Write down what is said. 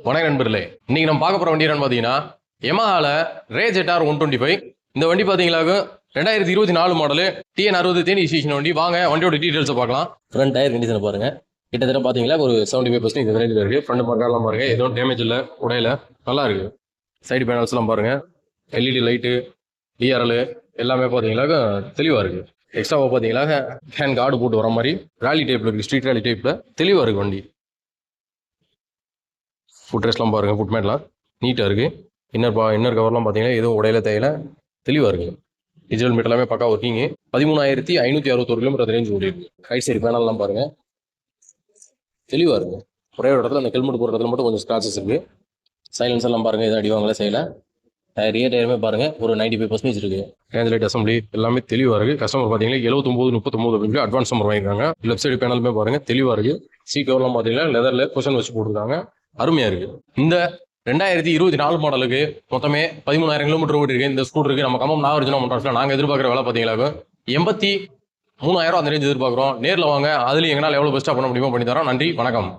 வணக்கம் நண்பர்களே, இன்னைக்கு நம்ம பார்க்க போற வண்டி என்னன்னு பாத்தீங்கன்னா யமஹால ரேஜ் எட்டார் 125. இந்த வண்டி பாத்தீங்களா 2024 மாடலு TN 60 தேனி ஸ்டேஷன் வண்டி. வாங்க வண்டியோட டீடைல்ஸ் பார்க்கலாம். ஃப்ரண்ட் டயர் கண்டிஷன் பாருங்க. கிட்டத்தட்ட பாத்தீங்களா ஒரு 75% இந்த ரேஞ்சில் இருக்கு. ஃப்ரண்ட் பார்க்கலாம் பாருங்க, எதுவும் டேமேஜ் இல்லை, உடையில நல்லா இருக்கு. சைடு பேனல்ஸ் எல்லாம் பாருங்க, LED லைட்டு, DRL எல்லாமே பாத்தீங்களா தெளிவா இருக்கு. எக்ஸ்ட்ராவா பாத்தீங்களா ஹேண்ட் கார்டு போட்டு வர மாதிரி ராலி டைப்ல இருக்கு, ஸ்ட்ரீட் ராலி டைப்ல தெளிவா இருக்கு வண்டி. ஃபுட் ரெஸ்ட்லாம் பாருங்கள், ஃபுட்மேட்லாம் நீட்டாக இருக்குது. இன்னர் கவர்லாம் பார்த்தீங்கன்னா எதுவும் உடையில தேயில தெளிவாக இருக்குது. டிஜிட்டல் மீட்டர் எல்லாமே பக்கா ஒர்க்கிங்கு. 13,561 கிலோமீட்டர் ரேஞ்ச் ஓடி இருக்கு. ரைட் சைடு பேனல்லாம் பாருங்கள் தெளிவாக இருக்குது. ஒரே ஒரு இடத்துல அந்த ஹெல்மெட் போடுற இடத்துல மட்டும் கொஞ்சம் ஸ்க்ராச்சஸ் இருக்குது. சைலன்ஸ் எல்லாம் பாருங்கள், எதுவும் அடிவாங்களே செய்யல. ரியர் டயருமே பாருங்கள் ஒரு 95% இருக்குது. ரேஞ்ச் லைட் அசம்பிளி எல்லாமே தெளிவாக இருக்குது. கஸ்டமர் பார்த்தீங்கன்னா 79-39 அப்படின்னு அட்வான்ஸ் நம்பர் வாங்கியிருக்காங்க. லெஃப்ட் சைடு பேனலுமே பாருங்கள் தெளிவாக இருக்குது. சீட் கவர்லாம் பார்த்தீங்கன்னா லெதரில் குஷன் வச்சு போட்டுருக்காங்க, அருமையா இருக்கு. இந்த 2024 மாடலுக்கு மொத்தமே 13,000 கிலோமீட்டர் ஓடி இருக்கு. இந்த ஸ்கூட்டருக்கு நம்ம கம்பம் நாகார்ஜுனா மோட்டார்ஸ்ல நாங்க எதிர்பார்க்குற வேலை பார்த்தீங்களா 83,000 அந்த ரேஞ்ச் எதிர்பார்க்குறோம். நேரில் வாங்க, அதுலேயும் எங்களால் எவ்வளோ பெஸ்ட்டாக பண்ண முடியுமோ பண்ணி தரோம். நன்றி, வணக்கம்.